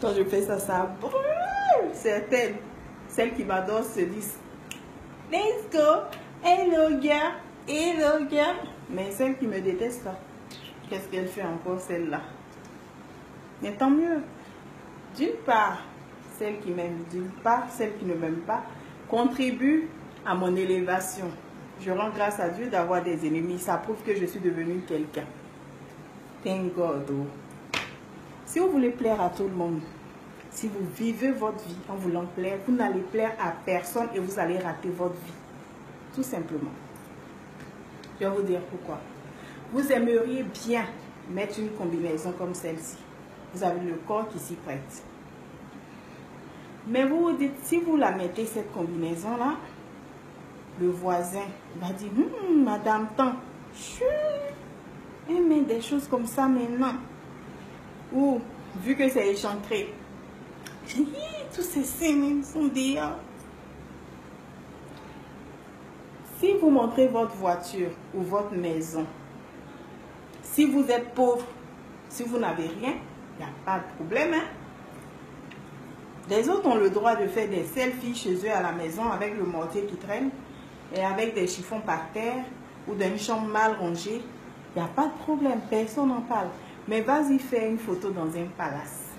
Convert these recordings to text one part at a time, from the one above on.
Quand je fais ça, ça brûle. Certaines, celles qui m'adorent se disent, let's go, hello girl, hello girl. Mais celle qui me déteste là, qu'est-ce qu'elle fait encore celle-là? Mais tant mieux. D'une part, celle qui m'aime, d'une part, celle qui ne m'aime pas, contribue à mon élévation. Je rends grâce à Dieu d'avoir des ennemis. Ça prouve que je suis devenue quelqu'un. Thank God. Oh. Si vous voulez plaire à tout le monde, si vous vivez votre vie en voulant plaire, vous n'allez plaire à personne et vous allez rater votre vie. Tout simplement. Je vais vous dire pourquoi. Vous aimeriez bien mettre une combinaison comme celle-ci. Vous avez le corps qui s'y prête. Mais vous vous dites, si vous la mettez, cette combinaison-là, le voisin va dire, madame tant, elle met des choses comme ça maintenant. Ou, vu que c'est échancré, tous ces seins sont dehors. Si vous montrez votre voiture ou votre maison, si vous êtes pauvre, si vous n'avez rien, il n'y a pas de problème. Hein? Les autres ont le droit de faire des selfies chez eux à la maison avec le mortier qui traîne et avec des chiffons par terre ou d'une chambre mal rangée. Il n'y a pas de problème, personne n'en parle. Mais vas-y faire une photo dans un palace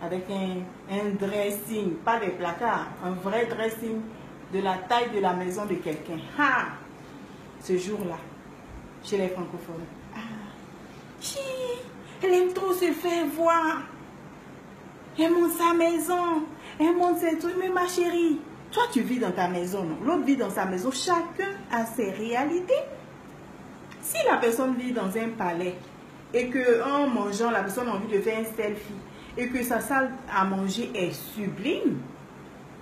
avec un dressing, pas des placards, un vrai dressing de la taille de la maison de quelqu'un. Ah, ce jour-là, chez les francophones. Ah, elle aime trop se faire voir. Elle monte sa maison, elle monte ses trucs. Mais ma chérie, toi tu vis dans ta maison, non? L'autre vit dans sa maison. Chacun a ses réalités. Si la personne vit dans un palais et qu'en mangeant, la personne a envie de faire un selfie et que sa salle à manger est sublime,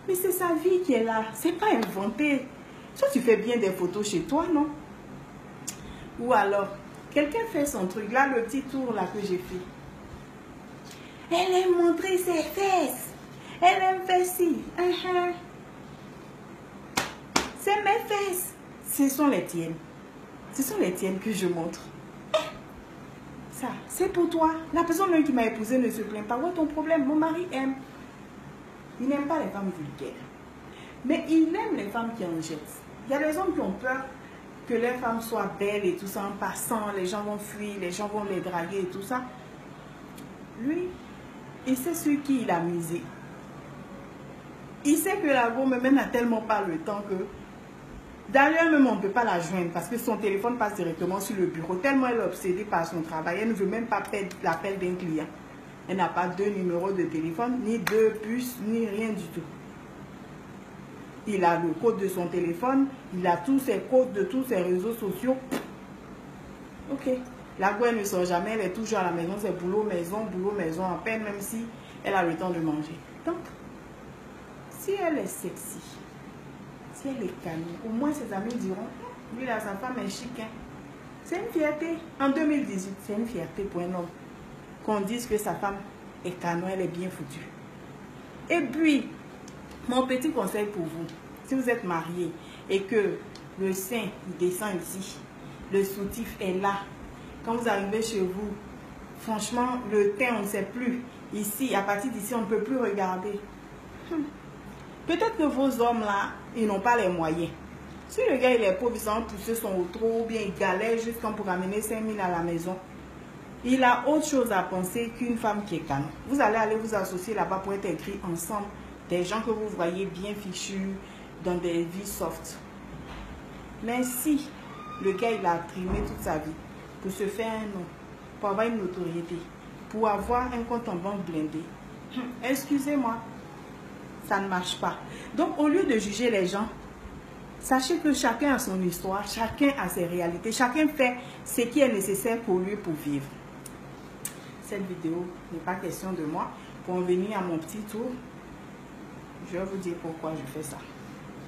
mais c'est sa vie qui est là. C'est pas inventé. Soit tu fais bien des photos chez toi, non? Ou alors, quelqu'un fait son truc. Là, le petit tour là que j'ai fait. Elle aime montrer ses fesses. Elle aime faire ci. C'est mes fesses. Ce sont les tiennes. Ce sont les tiennes que je montre. Ça, c'est pour toi. La personne même qui m'a épousée ne se plaint pas. Où est ton problème? Mon mari aime. Il n'aime pas les femmes vulgaires. Mais il aime les femmes qui en jettent. Il y a des hommes qui ont peur que les femmes soient belles et tout ça. En passant, les gens vont fuir, les gens vont les draguer et tout ça. Lui, il sait sur qui il a misé. Il sait que la gomme même n'a tellement pas le temps que... D'ailleurs, même on ne peut pas la joindre parce que son téléphone passe directement sur le bureau. Tellement elle est obsédée par son travail. Elle ne veut même pas perdre l'appel d'un client. Elle n'a pas 2 numéros de téléphone, ni 2 puces, ni rien du tout. Il a le code de son téléphone. Il a tous ses codes de tous ses réseaux sociaux. Ok. La gomme ne sort jamais. Elle est toujours à la maison. C'est boulot, maison, à peine, même si elle a le temps de manger. Donc, si elle est sexy, si elle est calme, au moins ses amis diront, lui là, sa femme est chic. Hein. C'est une fierté. En 2018, c'est une fierté pour un homme. Qu'on dise que sa femme est canon, elle est bien foutue. Et puis, mon petit conseil pour vous, si vous êtes marié et que le sein il descend ici, le soutif est là, quand vous arrivez chez vous, franchement, le teint, on ne sait plus. Ici, à partir d'ici, on ne peut plus regarder. Peut-être que vos hommes là, ils n'ont pas les moyens. Si le gars il est pauvre, il s'en pousse son trou, ou bien il galère jusqu'à pour amener 5 000 à la maison. Il a autre chose à penser qu'une femme qui est canon. Vous allez aller vous associer là-bas pour être écrit ensemble. Des gens que vous voyez bien fichus dans des vies soft. Mais si le gars il a trimé toute sa vie pour se faire un nom, pour avoir une notoriété, pour avoir un compte en banque blindé, excusez-moi, ça ne marche pas. Donc au lieu de juger les gens, sachez que chacun a son histoire, chacun a ses réalités, chacun fait ce qui est nécessaire pour lui pour vivre. Cette vidéo n'est pas question de moi. Pour en venir à mon petit tour, je vais vous dire pourquoi je fais ça.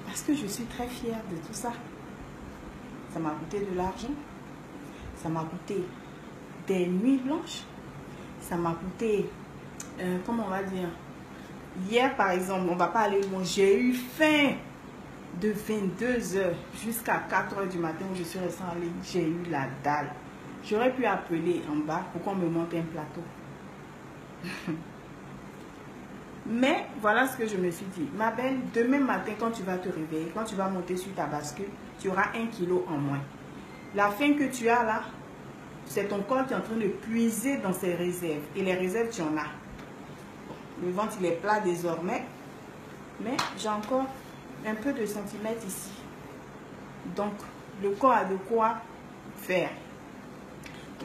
Parce que je suis très fière de tout ça. Ça m'a coûté de l'argent. Ça m'a coûté des nuits blanches. Ça m'a coûté, comment on va dire, hier par exemple, on ne va pas aller loin, j'ai eu faim de 22 h jusqu'à 4 h du matin où je suis restée en ligne. J'ai eu la dalle. J'aurais pu appeler en bas pour qu'on me monte un plateau. Mais voilà ce que je me suis dit. Ma belle, demain matin, quand tu vas te réveiller, quand tu vas monter sur ta bascule, tu auras 1 kilo en moins. La faim que tu as là, c'est ton corps qui est en train de puiser dans ses réserves. Et les réserves, tu en as. Le ventre, il est plat désormais. Mais j'ai encore un peu de centimètres ici. Donc, le corps a de quoi faire.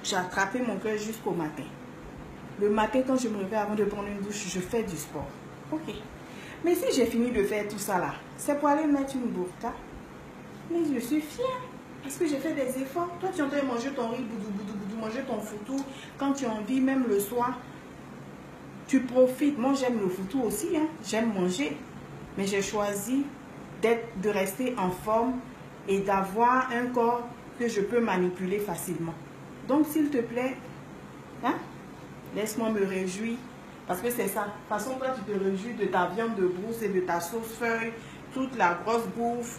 J'ai attrapé mon cœur jusqu'au matin. Le matin, quand je me réveille avant de prendre une douche, je fais du sport. Ok. Mais si j'ai fini de faire tout ça là, c'est pour aller mettre une burqa. Mais je suis fière. Parce que j'ai fait des efforts. Toi, tu es en train de manger ton riz, boudou, boudou, boudou, manger ton foutou. Quand tu as envie, même le soir, tu profites. Moi, j'aime le foutou aussi. Hein. J'aime manger. Mais j'ai choisi de rester en forme et d'avoir un corps que je peux manipuler facilement. Donc, s'il te plaît, hein, laisse-moi me réjouir. Parce que c'est ça. De toute façon, toi, tu te réjouis de ta viande de brousse et de ta sauce feuille, toute la grosse bouffe,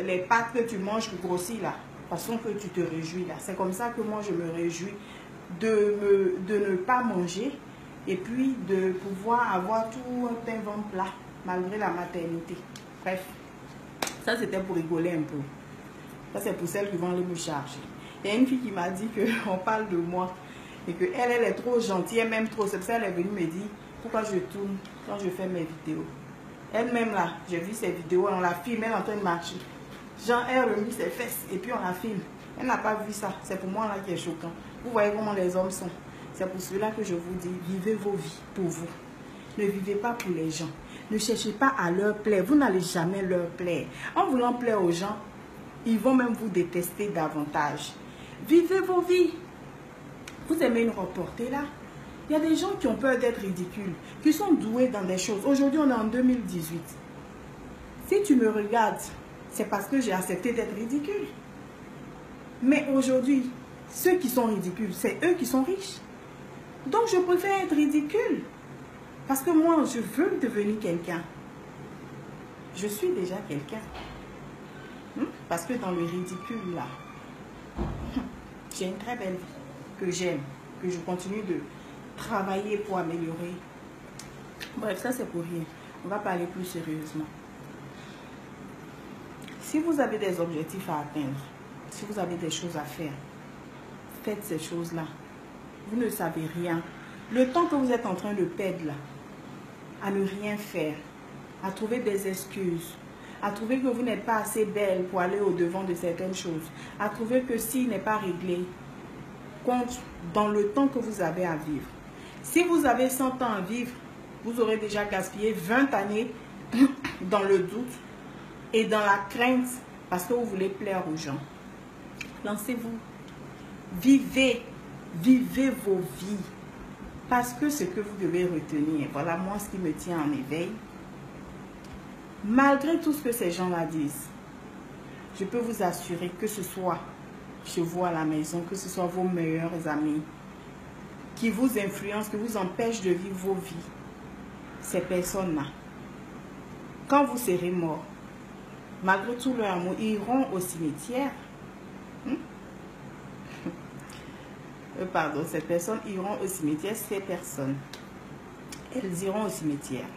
les pâtes que tu manges pour grossir là. De toute façon que tu te réjouis là. C'est comme ça que moi, je me réjouis de ne pas manger et puis de pouvoir avoir tout un pain ventre plat malgré la maternité. Bref, ça c'était pour rigoler un peu. Ça c'est pour celles qui vont aller me charger. Il y a une fille qui m'a dit qu'on parle de moi et qu'elle est trop gentille, elle m'aime trop. C'est pour ça qu'elle est venue me dire pourquoi je tourne quand je fais mes vidéos. Elle-même là, j'ai vu ses vidéos, on la filme, elle est en train de marcher. Jean, elle remet ses fesses et puis on la filme. Elle n'a pas vu ça, c'est pour moi là qui est choquant. Vous voyez comment les hommes sont. C'est pour cela que je vous dis, vivez vos vies pour vous. Ne vivez pas pour les gens. Ne cherchez pas à leur plaire. Vous n'allez jamais leur plaire. En voulant plaire aux gens, ils vont même vous détester davantage. Vivez vos vies. Vous aimez une reporter là? Il y a des gens qui ont peur d'être ridicules, qui sont doués dans des choses. Aujourd'hui, on est en 2018. Si tu me regardes, c'est parce que j'ai accepté d'être ridicule. Mais aujourd'hui, ceux qui sont ridicules, c'est eux qui sont riches. Donc, je préfère être ridicule. Parce que moi, je veux devenir quelqu'un. Je suis déjà quelqu'un. Parce que dans le ridicule, là, j'ai une très belle vie que j'aime, que je continue de travailler pour améliorer. Bref, ça c'est pour rien. On va parler plus sérieusement. Si vous avez des objectifs à atteindre, si vous avez des choses à faire, faites ces choses-là. Vous ne savez rien. Le temps que vous êtes en train de perdre là, à ne rien faire, à trouver des excuses, à trouver que vous n'êtes pas assez belle pour aller au-devant de certaines choses, à trouver que s'il n'est pas réglé, compte dans le temps que vous avez à vivre. Si vous avez 100 ans à vivre, vous aurez déjà gaspillé 20 années dans le doute et dans la crainte parce que vous voulez plaire aux gens. Lancez-vous. Vivez. Vivez vos vies. Parce que ce que vous devez retenir, voilà moi ce qui me tient en éveil. Malgré tout ce que ces gens-là disent, je peux vous assurer que ce soit chez vous à la maison, que ce soit vos meilleurs amis, qui vous influencent, qui vous empêchent de vivre vos vies, ces personnes-là, quand vous serez mort, malgré tout leur amour, ils iront au cimetière. Pardon, ces personnes iront au cimetière, ces personnes, elles iront au cimetière.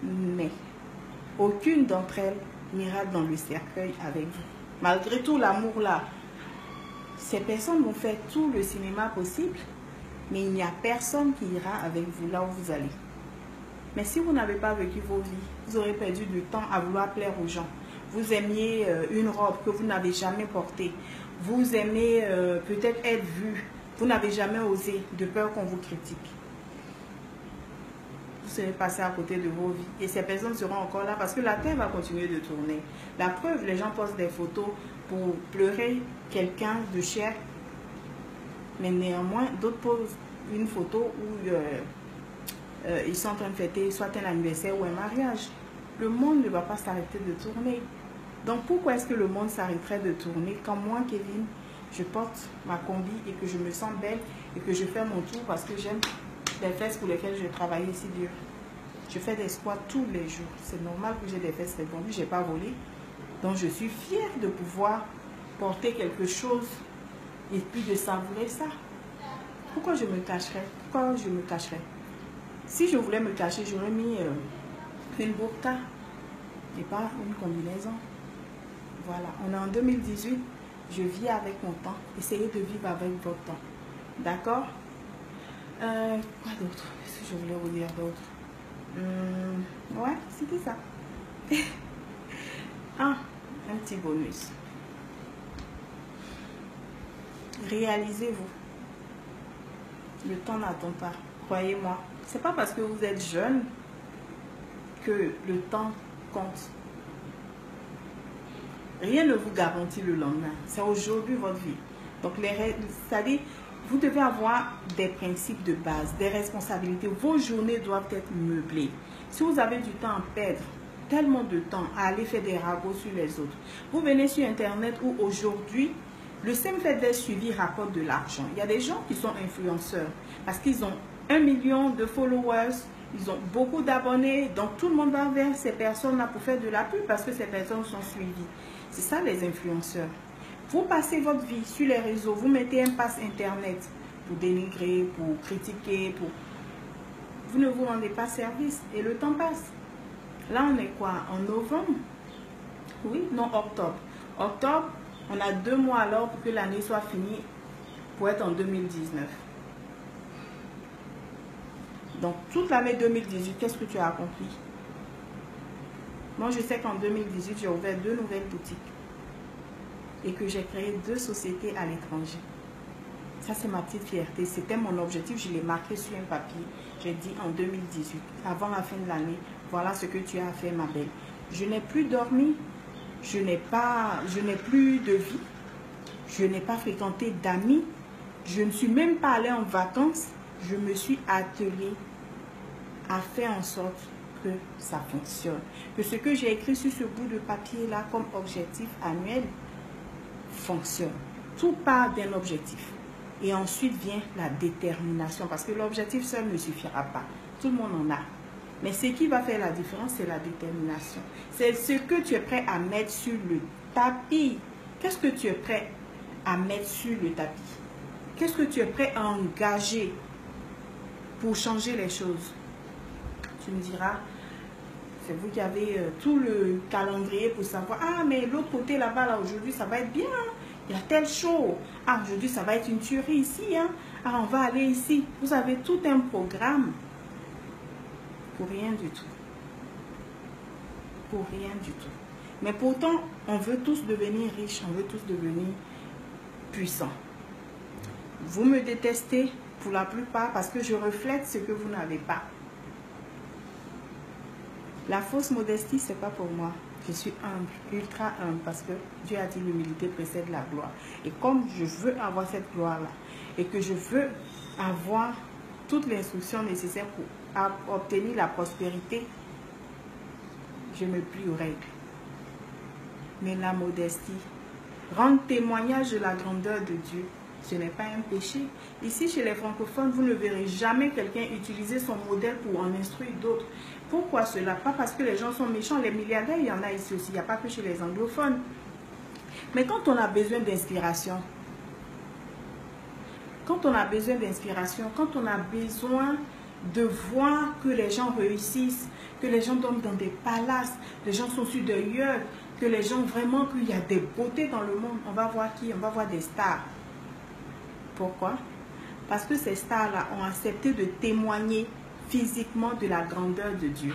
Mais aucune d'entre elles n'ira dans le cercueil avec vous. Malgré tout l'amour là, ces personnes vont faire tout le cinéma possible, mais il n'y a personne qui ira avec vous là où vous allez. Mais si vous n'avez pas vécu vos vies, vous aurez perdu du temps à vouloir plaire aux gens. Vous aimiez une robe que vous n'avez jamais portée. Vous aimez peut-être être vu. Vous n'avez jamais osé de peur qu'on vous critique. Vous serez passé à côté de vos vies. Et ces personnes seront encore là parce que la terre va continuer de tourner. La preuve, les gens postent des photos pour pleurer quelqu'un de cher. Mais néanmoins, d'autres posent une photo où ils sont en train de fêter soit un anniversaire ou un mariage. Le monde ne va pas s'arrêter de tourner. Donc pourquoi est-ce que le monde s'arrêterait de tourner quand moi, Kevin, je porte ma combi et que je me sens belle et que je fais mon tour parce que j'aime les fesses pour lesquelles je travaille si dur. Je fais des squats tous les jours. C'est normal que j'ai des fesses répandues, je n'ai pas volé. Donc je suis fière de pouvoir porter quelque chose et puis de savourer ça. Pourquoi je me cacherais? Pourquoi je me cacherais? Si je voulais me cacher, j'aurais mis une burqa et pas une combinaison. Voilà, on est en 2018. Je vis avec mon temps. Essayez de vivre avec votre temps. D'accord? Quoi d'autre? Qu'est-ce que je voulais vous dire d'autre? Ouais, c'était ça. Ah, un petit bonus. Réalisez-vous. Le temps n'attend pas. Croyez-moi. C'est pas parce que vous êtes jeune que le temps compte. Rien ne vous garantit le lendemain. C'est aujourd'hui votre vie. Donc, c'est-à-dire, vous devez avoir des principes de base, des responsabilités. Vos journées doivent être meublées. Si vous avez du temps à perdre, tellement de temps à aller faire des ragots sur les autres, vous venez sur Internet où aujourd'hui, le simple fait d'être suivi rapporte de l'argent. Il y a des gens qui sont influenceurs parce qu'ils ont 1 million de followers, ils ont beaucoup d'abonnés, donc tout le monde va vers ces personnes-là pour faire de la pub parce que ces personnes sont suivies. C'est ça les influenceurs. Vous passez votre vie sur les réseaux, vous mettez un pass Internet pour dénigrer, pour critiquer, vous ne vous rendez pas service et le temps passe. Là, on est quoi? En novembre? Oui, non, octobre. Octobre, on a 2 mois alors pour que l'année soit finie pour être en 2019. Donc, toute l'année 2018, qu'est-ce que tu as accompli? Moi, je sais qu'en 2018, j'ai ouvert 2 nouvelles boutiques et que j'ai créé 2 sociétés à l'étranger. Ça, c'est ma petite fierté. C'était mon objectif. Je l'ai marqué sur un papier. J'ai dit en 2018, avant la fin de l'année, voilà ce que tu as fait, ma belle. Je n'ai plus dormi. Je n'ai plus de vie. Je n'ai pas fréquenté d'amis. Je ne suis même pas allée en vacances. Je me suis attelée à faire en sorte que ça fonctionne. Que ce que j'ai écrit sur ce bout de papier-là comme objectif annuel fonctionne. Tout part d'un objectif. Et ensuite vient la détermination. Parce que l'objectif seul ne suffira pas. Tout le monde en a. Mais ce qui va faire la différence, c'est la détermination. C'est ce que tu es prêt à mettre sur le tapis. Qu'est-ce que tu es prêt à mettre sur le tapis? Qu'est-ce que tu es prêt à engager pour changer les choses? Tu me diras, c'est vous qui avez tout le calendrier pour savoir, ah mais l'autre côté là-bas, là, aujourd'hui, ça va être bien. Il y a tel show. Ah, aujourd'hui, ça va être une tuerie ici. Hein? Ah, on va aller ici. Vous avez tout un programme. Pour rien du tout. Pour rien du tout. Mais pourtant, on veut tous devenir riches. On veut tous devenir puissants. Vous me détestez pour la plupart parce que je reflète ce que vous n'avez pas. La fausse modestie, ce n'est pas pour moi. Je suis humble, ultra humble, parce que Dieu a dit l'humilité précède la gloire. Et comme je veux avoir cette gloire-là, et que je veux avoir toutes les instructions nécessaires pour obtenir la prospérité, je me plie aux règles. Mais la modestie, rendre témoignage de la grandeur de Dieu, ce n'est pas un péché. Ici, chez les francophones, vous ne verrez jamais quelqu'un utiliser son modèle pour en instruire d'autres. Pourquoi cela? Pas parce que les gens sont méchants. Les milliardaires, il y en a ici aussi. Il n'y a pas que chez les anglophones. Mais quand on a besoin d'inspiration, quand on a besoin de voir que les gens réussissent, que les gens dorment dans des palaces, les gens sont sur des yachts, que les gens vraiment, qu'il y a des beautés dans le monde, on va voir qui? On va voir des stars. Pourquoi? Parce que ces stars-là ont accepté de témoigner physiquement de la grandeur de Dieu,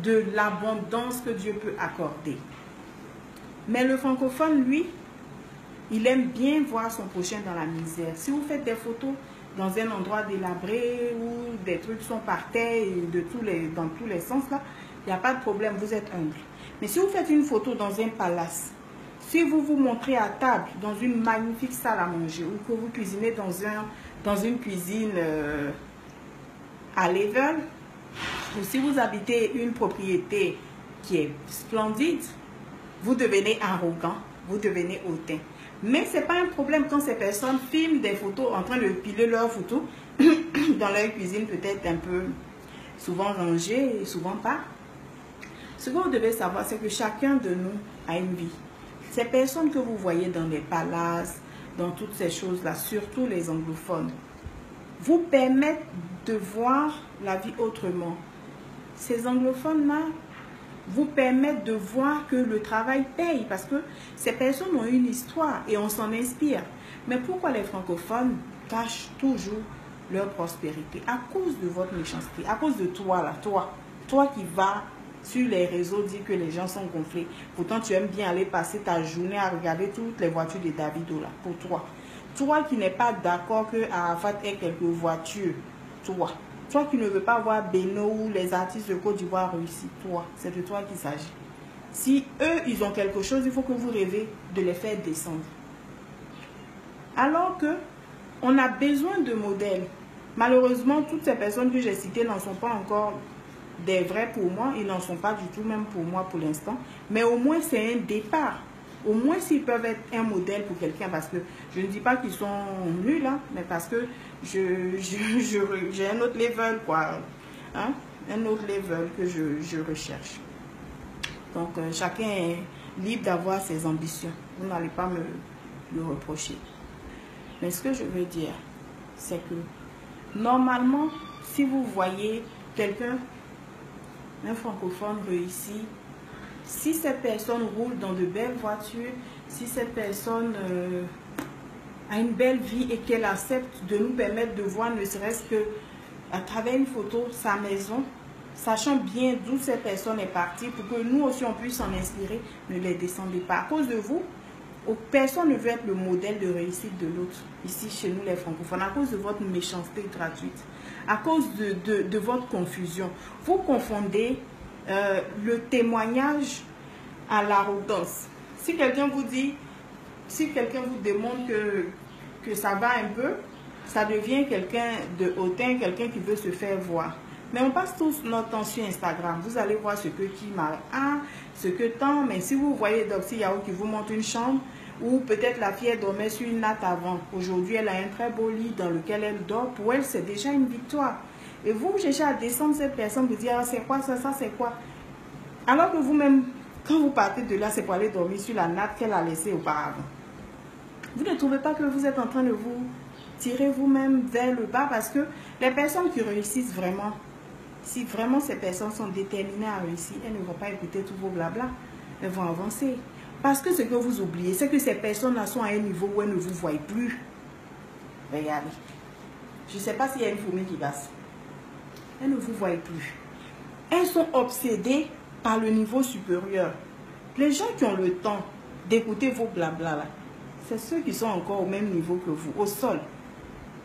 de l'abondance que Dieu peut accorder. Mais le francophone, lui, il aime bien voir son prochain dans la misère. Si vous faites des photos dans un endroit délabré où des trucs sont par terre et dans tous les sens, là, il n'y a pas de problème, vous êtes humble. Mais si vous faites une photo dans un palace, si vous vous montrez à table dans une magnifique salle à manger ou que vous cuisinez dans une cuisine à level, ou si vous habitez une propriété qui est splendide, vous devenez arrogant, vous devenez hautain. Mais ce n'est pas un problème quand ces personnes filment des photos en train de piler leurs photos dans leur cuisine, peut-être un peu souvent rangée, souvent pas. Ce que vous devez savoir, c'est que chacun de nous a une vie. Ces personnes que vous voyez dans les palaces, dans toutes ces choses-là, surtout les anglophones, vous permettent de voir la vie autrement. Ces anglophones-là vous permettent de voir que le travail paye parce que ces personnes ont une histoire et on s'en inspire. Mais pourquoi les francophones cachent toujours leur prospérité? À cause de votre méchanceté, à cause de toi là, toi qui vas sur les réseaux dire que les gens sont gonflés. Pourtant, tu aimes bien aller passer ta journée à regarder toutes les voitures de Davido là, pour toi. Toi qui n'es pas d'accord que Arafat ait quelques voitures, toi qui ne veux pas voir Beno ou les artistes de Côte d'Ivoire réussir, c'est de toi qu'il s'agit. Si eux, ils ont quelque chose, il faut que vous rêvez de les faire descendre. Alors que on a besoin de modèles. Malheureusement, toutes ces personnes que j'ai citées n'en sont pas encore des vrais pour moi. Ils n'en sont pas du tout, même pour moi pour l'instant. Mais au moins, c'est un départ. Au moins, s'ils peuvent être un modèle pour quelqu'un, parce que je ne dis pas qu'ils sont nuls, hein, mais parce que j'ai un autre level, quoi. Hein, un autre level que je recherche. Donc, chacun est libre d'avoir ses ambitions. Vous n'allez pas me le reprocher. Mais ce que je veux dire, c'est que normalement, si vous voyez quelqu'un, un francophone réussi, si cette personne roule dans de belles voitures, si cette personne a une belle vie et qu'elle accepte de nous permettre de voir ne serait-ce que à travers une photo sa maison, sachant bien d'où cette personne est partie pour que nous aussi on puisse s'en inspirer, ne les descendez pas. À cause de vous, personne ne veut être le modèle de réussite de l'autre, ici chez nous les francophones, à cause de votre méchanceté gratuite, à cause de votre confusion. Vous confondez le témoignage à l'arrogance. Si quelqu'un vous dit, si quelqu'un vous démontre que ça va un peu, ça devient quelqu'un de hautain, quelqu'un qui veut se faire voir. Mais on passe tous notre temps sur Instagram. Vous allez voir ce que qui marque, ce que tant. Mais si vous voyez Doxy Yahoo qui vous montre une chambre, ou peut-être la fille dormait sur une natte avant. Aujourd'hui, elle a un très beau lit dans lequel elle dort. Pour elle, c'est déjà une victoire. Et vous cherchez à descendre cette personne, vous dire, ah, c'est quoi ça, ça c'est quoi? Alors que vous-même, quand vous partez de là, c'est pour aller dormir sur la natte qu'elle a laissée auparavant. Vous ne trouvez pas que vous êtes en train de vous tirer vous-même vers le bas? Parce que les personnes qui réussissent vraiment, si vraiment ces personnes sont déterminées à réussir, elles ne vont pas écouter tous vos blabla. Elles vont avancer. Parce que ce que vous oubliez, c'est que ces personnes-là sont à un niveau où elles ne vous voient plus. Regardez. Je ne sais pas s'il y a une fourmi qui passe. Elles ne vous voient plus. Elles sont obsédées par le niveau supérieur. Les gens qui ont le temps d'écouter vos blabla là, c'est ceux qui sont encore au même niveau que vous, au sol.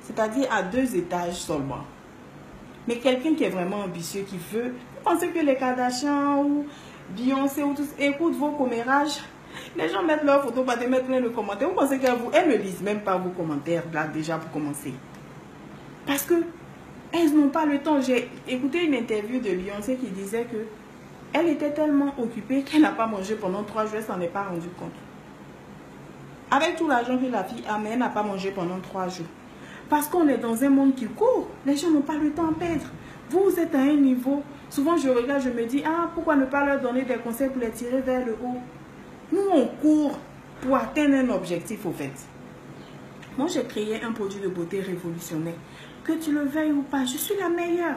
C'est-à-dire à 2 étages seulement. Mais quelqu'un qui est vraiment ambitieux, qui veut, vous pensez que les Kardashians ou Beyoncé ou tous écoutent vos commérages? Les gens mettent leurs photos, pas de mettre plein de commentaires. Vous pensez qu'elles ne lisent même pas vos commentaires là déjà pour commencer? Parce que elles n'ont pas le temps. J'ai écouté une interview de Beyoncé qui disait que elle était tellement occupée qu'elle n'a pas mangé pendant 3 jours, elle s'en est pas rendu compte. Avec tout l'argent que la fille a, mais elle n'a pas mangé pendant 3 jours. Parce qu'on est dans un monde qui court. Les gens n'ont pas le temps à perdre. Vous êtes à un niveau. Souvent, je regarde, je me dis, ah, pourquoi ne pas leur donner des conseils pour les tirer vers le haut? Nous, on court pour atteindre un objectif, au fait. Moi, j'ai créé un produit de beauté révolutionnaire. Que tu le veuilles ou pas, je suis la meilleure.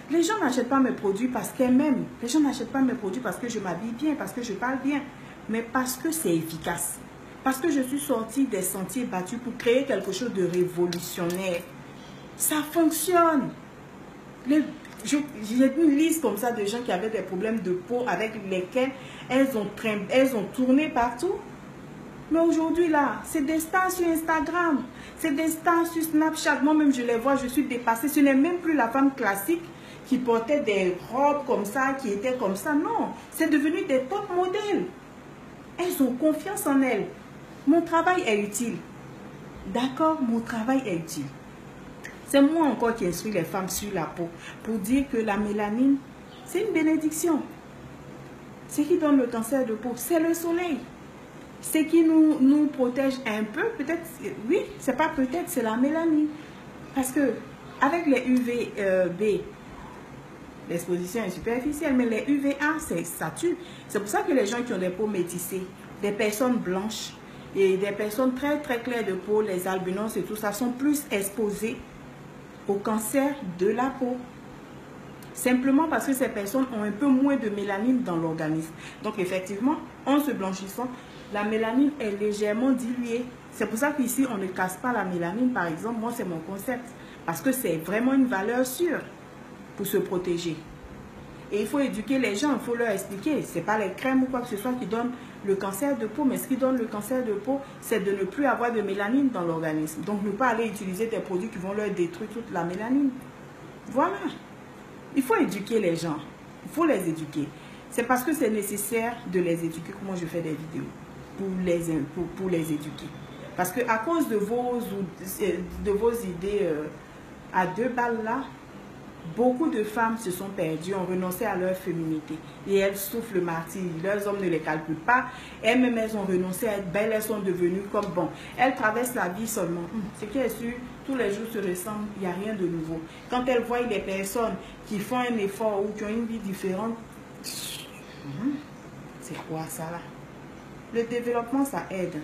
Les gens n'achètent pas mes produits parce qu'elles m'aiment. Les gens n'achètent pas mes produits parce que je m'habille bien, parce que je parle bien. Mais parce que c'est efficace. Parce que je suis sortie des sentiers battus pour créer quelque chose de révolutionnaire. Ça fonctionne. J'ai une liste comme ça de gens qui avaient des problèmes de peau avec lesquels elles ont tourné partout. Mais aujourd'hui là, c'est des stars sur Instagram. C'est des stars sur Snapchat. Moi-même, je les vois, je suis dépassée. Ce n'est même plus la femme classique qui portait des robes comme ça, qui était comme ça. Non, c'est devenu des top modèles. Elles ont confiance en elles. Mon travail est utile. D'accord, mon travail est utile. C'est moi encore qui instruis les femmes sur la peau pour dire que la mélanine, c'est une bénédiction. Ce qui donne le cancer de peau, c'est le soleil. Ce qui nous protège un peu, peut-être, oui, c'est pas peut-être, c'est la mélanine. Parce que avec les UVB, l'exposition est superficielle, mais les UVA, ça tue. C'est pour ça que les gens qui ont des peaux métissées, des personnes blanches et des personnes très très claires de peau, les albinos et tout ça, sont plus exposés au cancer de la peau. Simplement parce que ces personnes ont un peu moins de mélanine dans l'organisme. Donc effectivement, en se blanchissant, la mélanine est légèrement diluée. C'est pour ça qu'ici, on ne casse pas la mélanine, par exemple. Moi, c'est mon concept. Parce que c'est vraiment une valeur sûre pour se protéger. Et il faut éduquer les gens, il faut leur expliquer. Ce n'est pas les crèmes ou quoi que ce soit qui donnent le cancer de peau. Mais ce qui donne le cancer de peau, c'est de ne plus avoir de mélanine dans l'organisme. Donc, ne pas aller utiliser des produits qui vont leur détruire toute la mélanine. Voilà. Il faut éduquer les gens. Il faut les éduquer. C'est parce que c'est nécessaire de les éduquer que moi je fais des vidéos. Pour les éduquer. Parce que à cause de vos idées à 2 balles là, beaucoup de femmes se sont perdues, ont renoncé à leur féminité. Et elles souffrent le martyre. Leurs hommes ne les calculent pas. Elles-mêmes, elles ont renoncé à être belles. Elles sont devenues comme bon. Elles traversent la vie seulement. Ce qui est sûr, tous les jours se ressemblent. Il n'y a rien de nouveau. Quand elles voient des personnes qui font un effort ou qui ont une vie différente, c'est quoi ça là? Le développement, ça aide.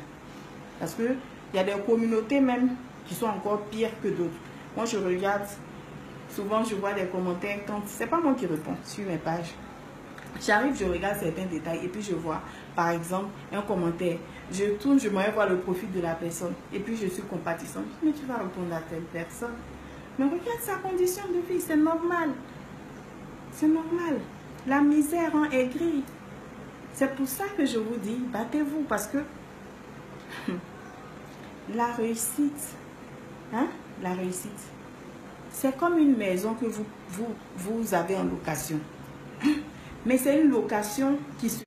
Parce qu'il y a des communautés même qui sont encore pires que d'autres. Moi, je regarde... Souvent, je vois des commentaires quand... C'est pas moi qui réponds sur mes pages. J'arrive, je regarde certains détails et puis je vois, par exemple, un commentaire. Je tourne, je m'en voir le profil de la personne. Et puis, je suis compatissante. Mais tu vas répondre à telle personne. Mais regarde sa condition de vie, c'est normal. C'est normal. La misère en est grise. C'est pour ça que je vous dis, battez-vous. Parce que la réussite, la réussite, c'est comme une maison que vous avez en location. Mais c'est une location qui se